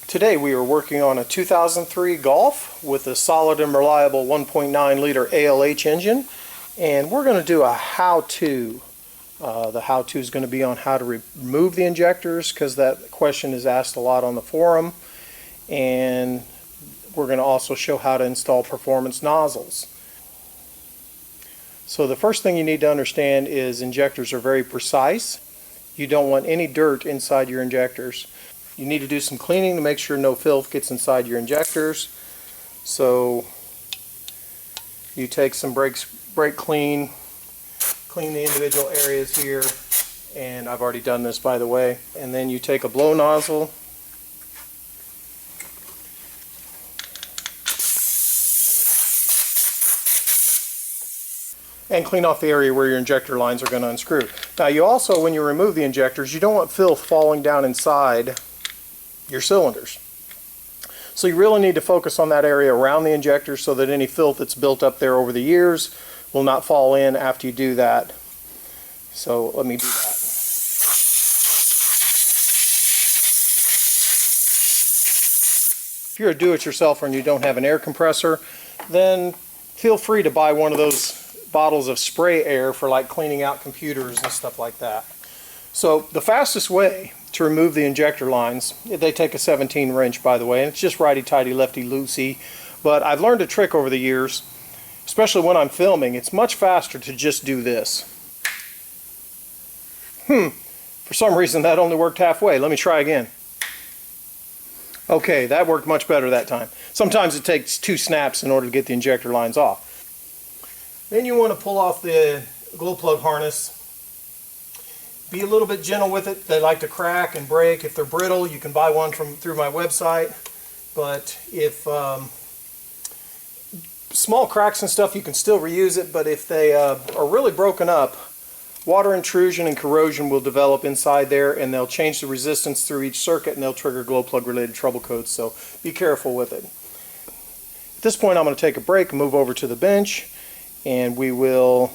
Today we are working on a 2003 Golf with a solid and reliable 1.9 liter ALH engine, and we're going to do a how-to. The how-to is going to be on how to remove the injectors, because that question is asked a lot on the forum, and we're going to also show how to install performance nozzles. So the first thing you need to understand is injectors are very precise. You don't want any dirt inside your injectors. You need to do some cleaning to make sure no filth gets inside your injectors. So you take some brake clean the individual areas here, and I've already done this, by the way. And then you take a blow nozzle and clean off the area where your injector lines are going to unscrew. Now you also, when you remove the injectors, you don't want filth falling down inside your cylinders. So you really need to focus on that area around the injector so that any filth that's built up there over the years will not fall in after you do that. So let me do that. If you're a do-it-yourselfer and you don't have an air compressor, then feel free to buy one of those bottles of spray air for like cleaning out computers and stuff like that. So the fastest way to remove the injector lines, they take a 17 wrench, by the way, and it's just righty-tighty, lefty-loosey, but I've learned a trick over the years, especially when I'm filming. It's much faster to just do this. For some reason that only worked halfway. Let me try again. Okay, that worked much better that time. Sometimes it takes 2 snaps in order to get the injector lines off. Then you want to pull off the glow plug harness. Be a little bit gentle with it. They like to crack and break. If they're brittle, you can buy one through my website. But if small cracks and stuff, you can still reuse it. But if they are really broken up, water intrusion and corrosion will develop inside there, and they'll change the resistance through each circuit, and they'll trigger glow plug related trouble codes. So be careful with it. At this point, I'm going to take a break and move over to the bench, and we will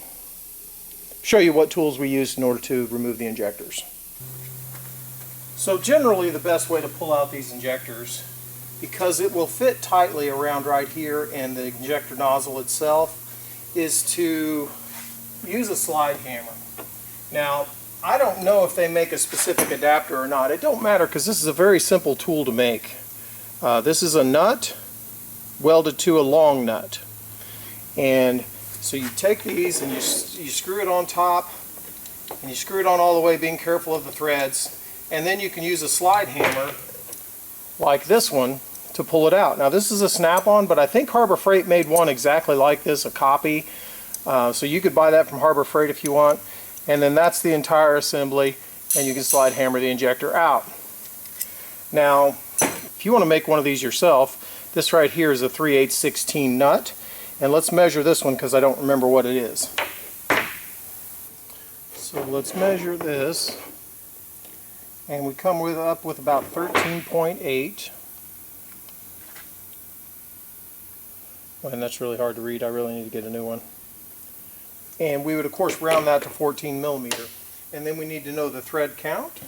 show you what tools we use in order to remove the injectors. So generally the best way to pull out these injectors, because it will fit tightly around right here and the injector nozzle itself, is to use a slide hammer. Now I don't know if they make a specific adapter or not. It don't matter, because this is a very simple tool to make. This is a nut welded to a long nut, and so you take these and you screw it on top, and you screw it on all the way, being careful of the threads, and then you can use a slide hammer like this one to pull it out. Now this is a snap-on, but I think Harbor Freight made one exactly like this, a copy, so you could buy that from Harbor Freight if you want, and then that's the entire assembly, and you can slide hammer the injector out. Now if you want to make one of these yourself, this right here is a 3/8/16 nut. And let's measure this one, because I don't remember what it is. So let's measure this, and we come up with about 13.8. And that's really hard to read. I really need to get a new one. And we would of course round that to 14 millimeter. And then we need to know the thread count.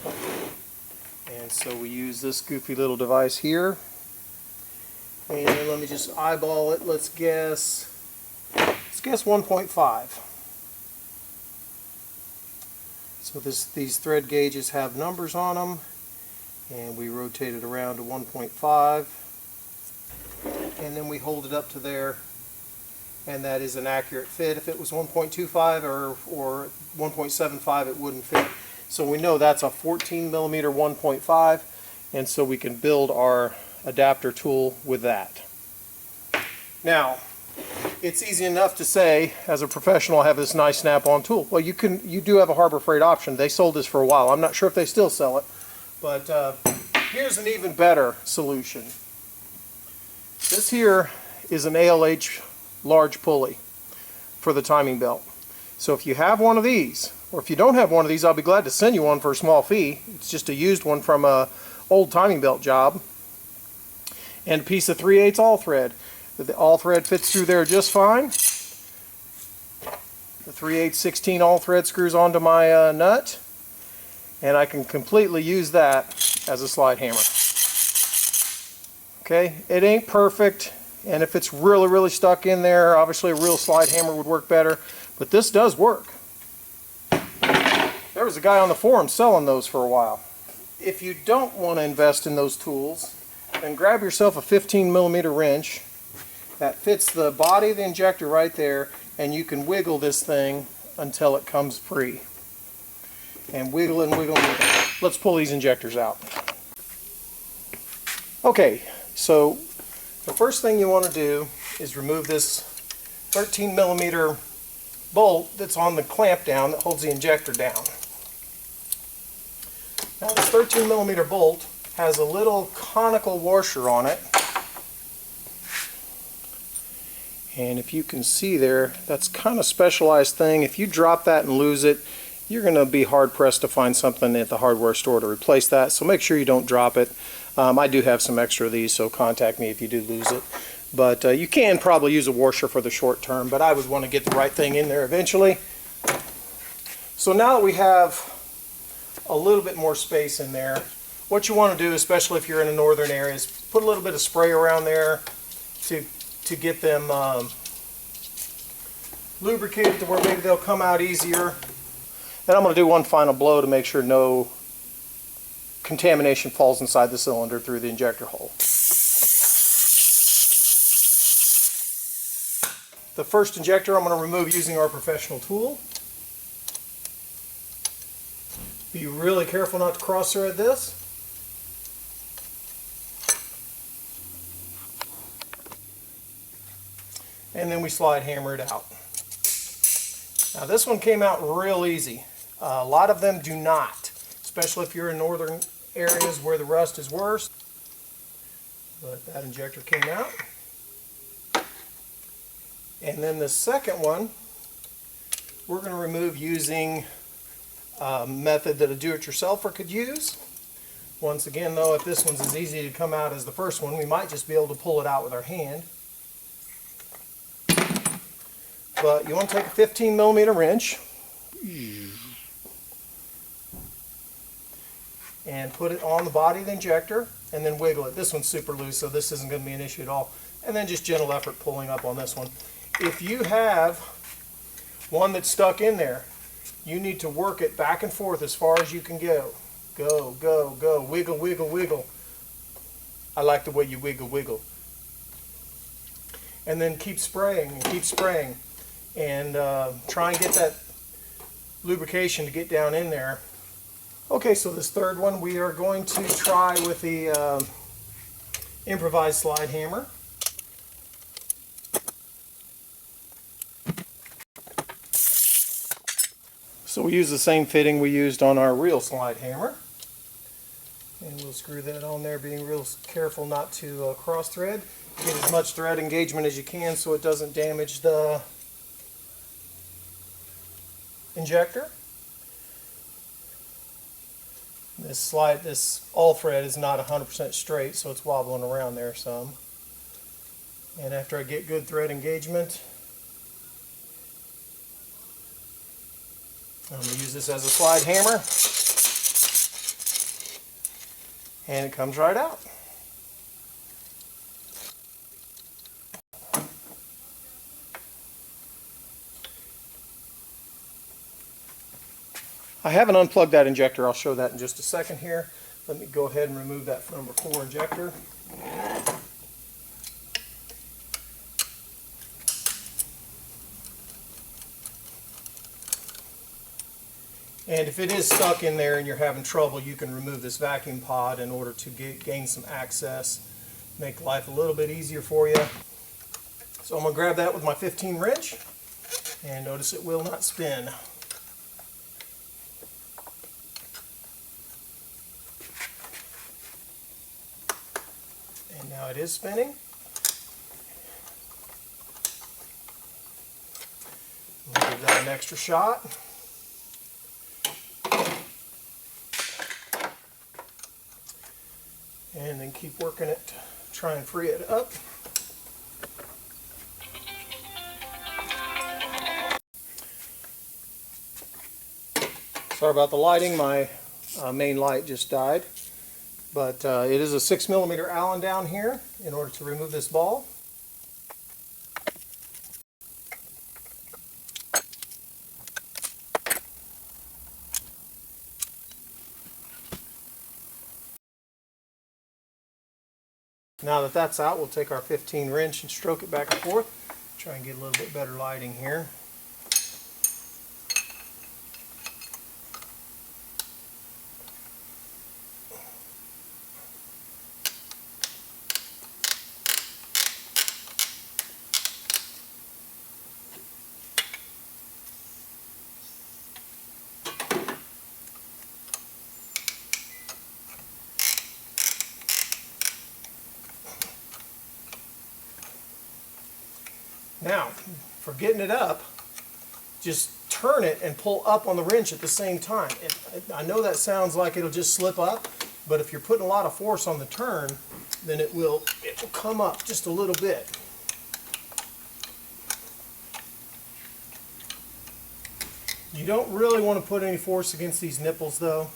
And so we use this goofy little device here. And let me just eyeball it. Let's guess 1.5. So these thread gauges have numbers on them, and we rotate it around to 1.5, and then we hold it up to there, and that is an accurate fit. If it was 1.25 or 1.75, it wouldn't fit. So we know that's a 14 millimeter 1.5, and so we can build our adapter tool with that. Now it's easy enough to say, as a professional, I have this nice snap-on tool. Well, you do have a Harbor Freight option. They sold this for a while. I'm not sure if they still sell it, but here's an even better solution. This here is an ALH large pulley for the timing belt. So if you have one of these, or if you don't have one of these, I'll be glad to send you one for a small fee. It's just a used one from an old timing belt job, and a piece of 3/8 all thread. The all thread fits through there just fine. The 3/8/16 all thread screws onto my nut, and I can completely use that as a slide hammer. Okay, it ain't perfect, and if it's really stuck in there, obviously a real slide hammer would work better, but this does work. There was a guy on the forum selling those for a while. If you don't want to invest in those tools, then grab yourself a 15mm wrench that fits the body of the injector right there, and you can wiggle this thing until it comes free. And wiggle and wiggle and wiggle. Let's pull these injectors out. Okay, so the first thing you want to do is remove this 13mm bolt that's on the clamp down that holds the injector down. Now this 13mm bolt has a little conical washer on it, and if you can see there, that's kind of specialized thing. If you drop that and lose it, you're going to be hard pressed to find something at the hardware store to replace that, so make sure you don't drop it. I do have some extra of these, so contact me if you do lose it. But you can probably use a washer for the short term, but I would want to get the right thing in there eventually. So now that we have a little bit more space in there, what you want to do, especially if you're in a northern area, is put a little bit of spray around there to get them lubricated to where maybe they'll come out easier. Then I'm going to do one final blow to make sure no contamination falls inside the cylinder through the injector hole. The first injector I'm going to remove using our professional tool. Be really careful not to cross thread this. And then we slide hammer it out. Now this one came out real easy. A lot of them do not, especially if you're in northern areas where the rust is worse. But that injector came out. And then the second one we're going to remove using a method that a do-it-yourselfer could use. Once again though, if this one's as easy to come out as the first one, we might just be able to pull it out with our hand. But you want to take a 15mm wrench and put it on the body of the injector and then wiggle it. This one's super loose, so this isn't going to be an issue at all. And then just gentle effort pulling up on this one. If you have one that's stuck in there, you need to work it back and forth as far as you can go. Go, go, go. Wiggle, wiggle, wiggle. I like the way you wiggle, wiggle. And then keep spraying and keep spraying. And try and get that lubrication to get down in there. Okay, so this third one we are going to try with the improvised slide hammer. So we use the same fitting we used on our real slide hammer. And we'll screw that on there, being real careful not to cross thread. Get as much thread engagement as you can so it doesn't damage the injector. This all thread is not 100% straight, so it's wobbling around there some. And after I get good thread engagement, I'm going to use this as a slide hammer, and it comes right out. I haven't unplugged that injector. I'll show that in just a second here. Let me go ahead and remove that number 4 injector. And if it is stuck in there and you're having trouble, you can remove this vacuum pod in order to gain some access, make life a little bit easier for you. So I'm going to grab that with my 15 wrench, and notice it will not spin. And now it is spinning. We'll give that an extra shot. And then keep working it, try and free it up. Sorry about the lighting, my main light just died. But it is a 6mm Allen down here in order to remove this ball. Now that that's out, we'll take our 15 wrench and stroke it back and forth. Try and get a little bit better lighting here. Now, for getting it up, just turn it and pull up on the wrench at the same time. I know that sounds like it'll just slip up, but if you're putting a lot of force on the turn, then it will come up just a little bit. You don't really want to put any force against these nipples though.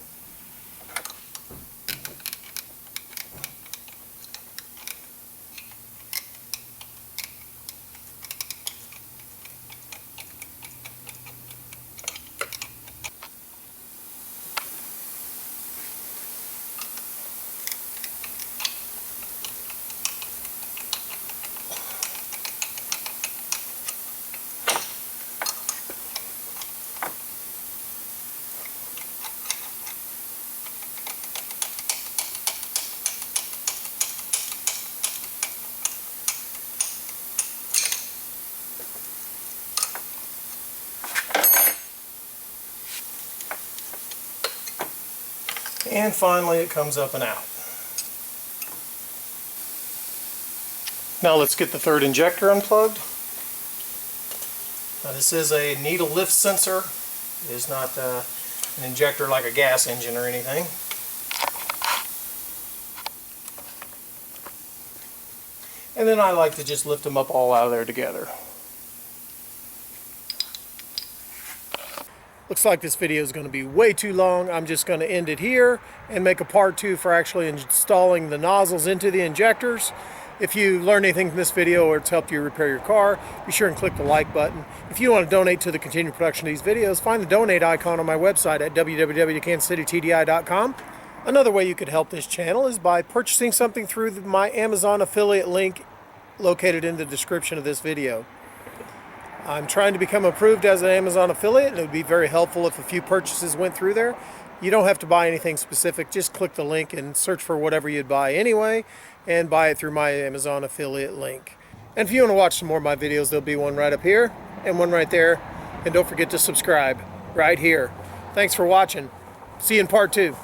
And finally it comes up and out. Now let's get the third injector unplugged. Now this is a needle lift sensor. It is not an injector like a gas engine or anything. And then I like to just lift them up all out of there together. Looks like this video is going to be way too long. I'm just going to end it here and make a part 2 for actually installing the nozzles into the injectors. If you learned anything from this video or it's helped you repair your car, be sure and click the like button. If you want to donate to the continued production of these videos, find the donate icon on my website at www.kansascitytdi.com. Another way you could help this channel is by purchasing something through my Amazon affiliate link located in the description of this video. I'm trying to become approved as an Amazon affiliate, and it would be very helpful if a few purchases went through there. You don't have to buy anything specific, just click the link and search for whatever you'd buy anyway, and buy it through my Amazon affiliate link. And if you want to watch some more of my videos, there'll be one right up here, and one right there, and don't forget to subscribe right here. Thanks for watching. See you in part 2.